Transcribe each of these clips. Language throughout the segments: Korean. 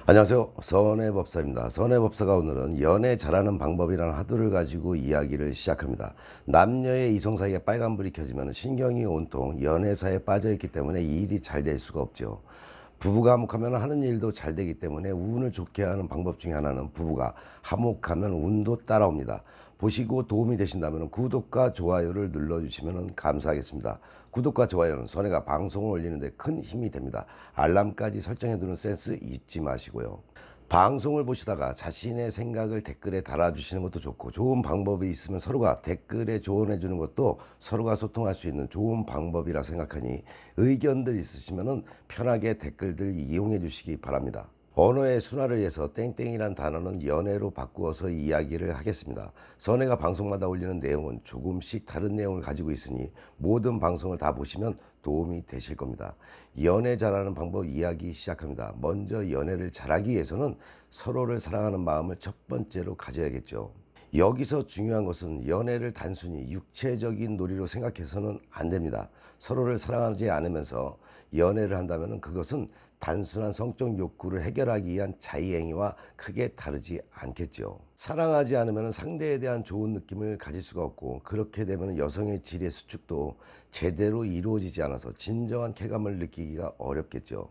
안녕하세요. 선해법사입니다. 선해법사가 오늘은 연애 잘하는 방법이라는 화두를 가지고 이야기를 시작합니다. 남녀의 이성 사이에 빨간불이 켜지면 신경이 온통 연애사에 빠져있기 때문에 이 일이 잘 될 수가 없죠. 부부가 화목하면 하는 일도 잘 되기 때문에 운을 좋게 하는 방법 중에 하나는 부부가 화목하면 운도 따라옵니다. 보시고 도움이 되신다면 구독과 좋아요를 눌러주시면 감사하겠습니다. 구독과 좋아요는 선혜가 방송을 올리는데 큰 힘이 됩니다. 알람까지 설정해두는 센스 잊지 마시고요. 방송을 보시다가 자신의 생각을 댓글에 달아주시는 것도 좋고, 좋은 방법이 있으면 서로가 댓글에 조언해 주는 것도 서로가 소통할 수 있는 좋은 방법이라 생각하니 의견들 있으시면 편하게 댓글들 이용해 주시기 바랍니다. 언어의 순화를 위해서 땡땡이란 단어는 연애로 바꾸어서 이야기를 하겠습니다. 선혜가 방송마다 올리는 내용은 조금씩 다른 내용을 가지고 있으니 모든 방송을 다 보시면 도움이 되실 겁니다. 연애 잘하는 방법 이야기 시작합니다. 먼저 연애를 잘하기 위해서는 서로를 사랑하는 마음을 첫 번째로 가져야겠죠. 여기서 중요한 것은 연애를 단순히 육체적인 놀이로 생각해서는 안 됩니다. 서로를 사랑하지 않으면서 연애를 한다면 그것은 단순한 성적 욕구를 해결하기 위한 자의행위와 크게 다르지 않겠죠. 사랑하지 않으면 상대에 대한 좋은 느낌을 가질 수가 없고, 그렇게 되면 여성의 질의 수축도 제대로 이루어지지 않아서 진정한 쾌감을 느끼기가 어렵겠죠.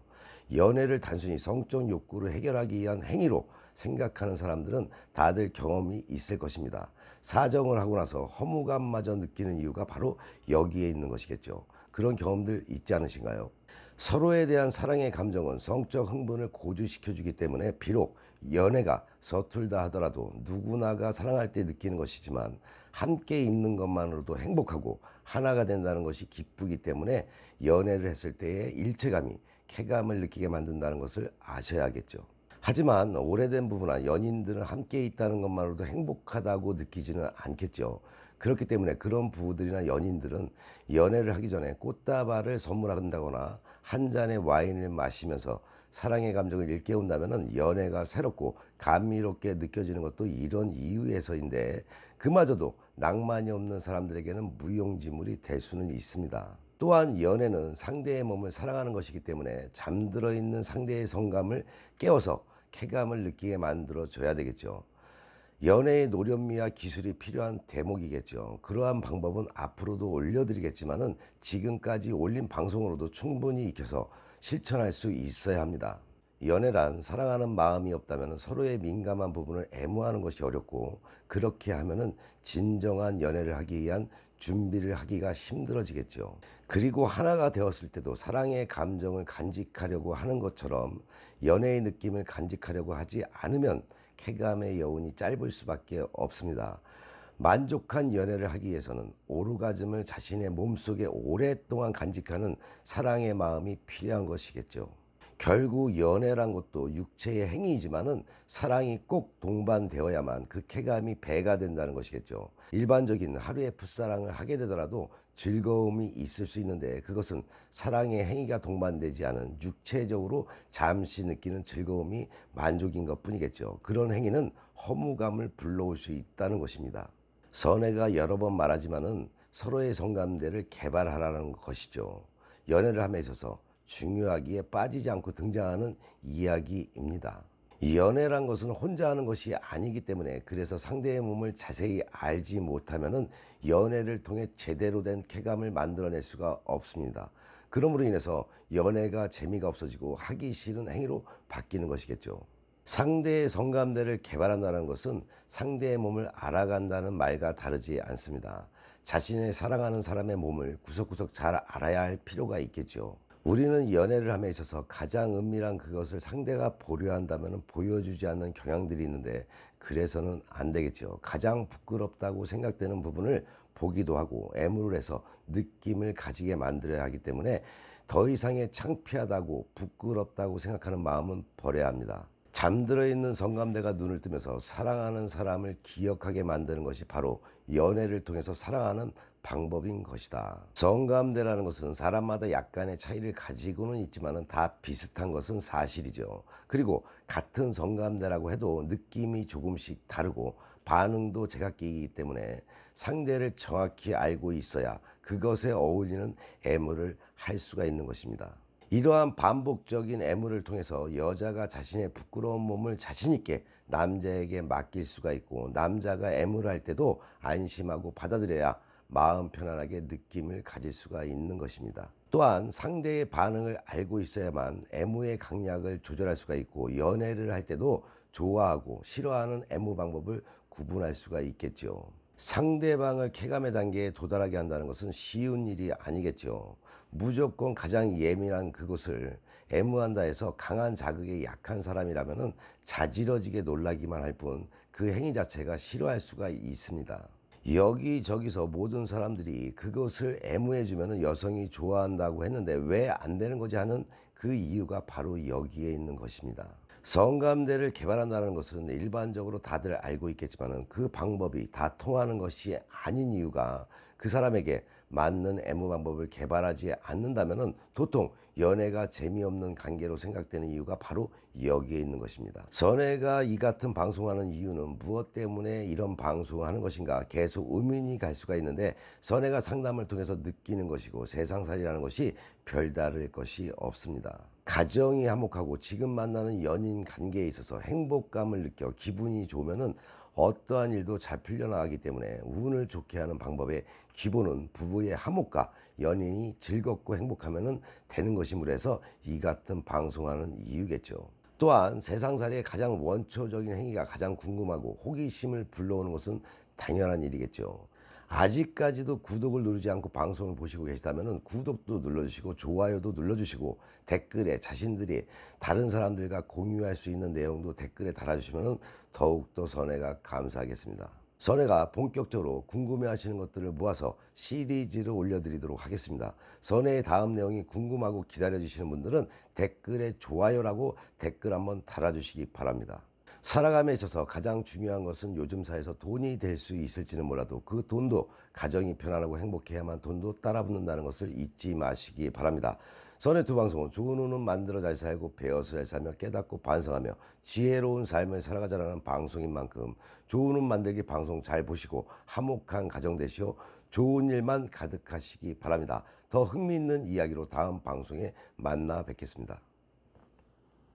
연애를 단순히 성적 욕구를 해결하기 위한 행위로 생각하는 사람들은 다들 경험이 있을 것입니다. 사정을 하고 나서 허무감마저 느끼는 이유가 바로 여기에 있는 것이겠죠. 그런 경험들 있지 않으신가요? 서로에 대한 사랑의 감정은 성적 흥분을 고조시켜주기 때문에 비록 연애가 서툴다 하더라도 누구나가 사랑할 때 느끼는 것이지만, 함께 있는 것만으로도 행복하고 하나가 된다는 것이 기쁘기 때문에 연애를 했을 때의 일체감이 쾌감을 느끼게 만든다는 것을 아셔야겠죠. 하지만 오래된 부부나 연인들은 함께 있다는 것만으로도 행복하다고 느끼지는 않겠죠. 그렇기 때문에 그런 부부들이나 연인들은 연애를 하기 전에 꽃다발을 선물한다거나 한 잔의 와인을 마시면서 사랑의 감정을 일깨운다면 연애가 새롭고 감미롭게 느껴지는 것도 이런 이유에서인데, 그마저도 낭만이 없는 사람들에게는 무용지물이 될 수는 있습니다. 또한 연애는 상대의 몸을 사랑하는 것이기 때문에 잠들어 있는 상대의 성감을 깨워서 쾌감을 느끼게 만들어 줘야 되겠죠. 연애의 노련미와 기술이 필요한 대목이겠죠. 그러한 방법은 앞으로도 올려드리겠지만은 지금까지 올린 방송으로도 충분히 익혀서 실천할 수 있어야 합니다. 연애란 사랑하는 마음이 없다면 서로의 민감한 부분을 애무하는 것이 어렵고, 그렇게 하면은 진정한 연애를 하기 위한 준비를 하기가 힘들어지겠죠. 그리고 하나가 되었을 때도 사랑의 감정을 간직하려고 하는 것처럼 연애의 느낌을 간직하려고 하지 않으면 쾌감의 여운이 짧을 수밖에 없습니다. 만족한 연애를 하기 위해서는 오르가즘을 자신의 몸속에 오랫동안 간직하는 사랑의 마음이 필요한 것이겠죠. 결국 연애란 것도 육체의 행위이지만은 사랑이 꼭 동반되어야만 그 쾌감이 배가 된다는 것이겠죠. 일반적인 하루의 풋사랑을 하게 되더라도 즐거움이 있을 수 있는데, 그것은 사랑의 행위가 동반되지 않은 육체적으로 잠시 느끼는 즐거움이 만족인 것 뿐이겠죠. 그런 행위는 허무감을 불러올 수 있다는 것입니다. 선혜가 여러 번 말하지만은 서로의 성감대를 개발하라는 것이죠. 연애를 함에 있어서 중요하기에 빠지지 않고 등장하는 이야기입니다. 연애란 것은 혼자 하는 것이 아니기 때문에, 그래서 상대의 몸을 자세히 알지 못하면은 연애를 통해 제대로 된 쾌감을 만들어낼 수가 없습니다. 그러므로 인해서 연애가 재미가 없어지고 하기 싫은 행위로 바뀌는 것이겠죠. 상대의 성감대를 개발한다는 것은 상대의 몸을 알아간다는 말과 다르지 않습니다. 자신의 사랑하는 사람의 몸을 구석구석 잘 알아야 할 필요가 있겠죠. 우리는 연애를 함에 있어서 가장 은밀한 그것을 상대가 보려 한다면 보여주지 않는 경향들이 있는데, 그래서는 안 되겠죠. 가장 부끄럽다고 생각되는 부분을 보기도 하고 애무를 해서 느낌을 가지게 만들어야 하기 때문에 더 이상의 창피하다고 부끄럽다고 생각하는 마음은 버려야 합니다. 잠들어 있는 성감대가 눈을 뜨면서 사랑하는 사람을 기억하게 만드는 것이 바로 연애를 통해서 사랑하는 방법인 것이다. 성감대라는 것은 사람마다 약간의 차이를 가지고는 있지만 다 비슷한 것은 사실이죠. 그리고 같은 성감대라고 해도 느낌이 조금씩 다르고 반응도 제각기이기 때문에 상대를 정확히 알고 있어야 그것에 어울리는 애무를 할 수가 있는 것입니다. 이러한 반복적인 애무를 통해서 여자가 자신의 부끄러운 몸을 자신 있게 남자에게 맡길 수가 있고, 남자가 애무를 할 때도 안심하고 받아들여야 마음 편안하게 느낌을 가질 수가 있는 것입니다. 또한 상대의 반응을 알고 있어야만 애무의 강약을 조절할 수가 있고, 연애를 할 때도 좋아하고 싫어하는 애무 방법을 구분할 수가 있겠죠. 상대방을 쾌감의 단계에 도달하게 한다는 것은 쉬운 일이 아니겠죠. 무조건 가장 예민한 그곳을 애무한다 해서 강한 자극에 약한 사람이라면 자지러지게 놀라기만 할 뿐 그 행위 자체가 싫어할 수가 있습니다. 여기저기서 모든 사람들이 그것을 애무해주면 여성이 좋아한다고 했는데 왜 안 되는 거지 하는 그 이유가 바로 여기에 있는 것입니다. 성감대를 개발한다는 것은 일반적으로 다들 알고 있겠지만 그 방법이 다 통하는 것이 아닌 이유가, 그 사람에게 맞는 애무 방법을 개발하지 않는다면 도통 연애가 재미없는 관계로 생각되는 이유가 바로 여기에 있는 것입니다. 선혜가 이 같은 방송하는 이유는 무엇 때문에 이런 방송을 하는 것인가 계속 의문이 갈 수가 있는데, 선혜가 상담을 통해서 느끼는 것이고 세상살이라는 것이 별다를 것이 없습니다. 가정이 화목하고 지금 만나는 연인 관계에 있어서 행복감을 느껴 기분이 좋으면은 어떠한 일도 잘 풀려나가기 때문에, 운을 좋게 하는 방법의 기본은 부부의 화목과 연인이 즐겁고 행복하면은 되는 것이므로 이 같은 방송하는 이유겠죠. 또한 세상살이의 가장 원초적인 행위가 가장 궁금하고 호기심을 불러오는 것은 당연한 일이겠죠. 아직까지도 구독을 누르지 않고 방송을 보시고 계시다면 구독도 눌러주시고 좋아요도 눌러주시고, 댓글에 자신들이 다른 사람들과 공유할 수 있는 내용도 댓글에 달아주시면 더욱더 선혜가 감사하겠습니다. 선혜가 본격적으로 궁금해하시는 것들을 모아서 시리즈로 올려드리도록 하겠습니다. 선혜의 다음 내용이 궁금하고 기다려주시는 분들은 댓글에 좋아요라고 댓글 한번 달아주시기 바랍니다. 살아감에 있어서 가장 중요한 것은 요즘 사회에서 돈이 될 수 있을지는 몰라도 그 돈도 가정이 편안하고 행복해야만 돈도 따라붙는다는 것을 잊지 마시기 바랍니다. 선의 두 방송은 좋은 운은 만들어 잘 살고 배워서 잘 살며 깨닫고 반성하며 지혜로운 삶을 살아가자라는 방송인 만큼 좋은 운 만들기 방송 잘 보시고 화목한 가정 되시오 좋은 일만 가득하시기 바랍니다. 더 흥미있는 이야기로 다음 방송에 만나 뵙겠습니다.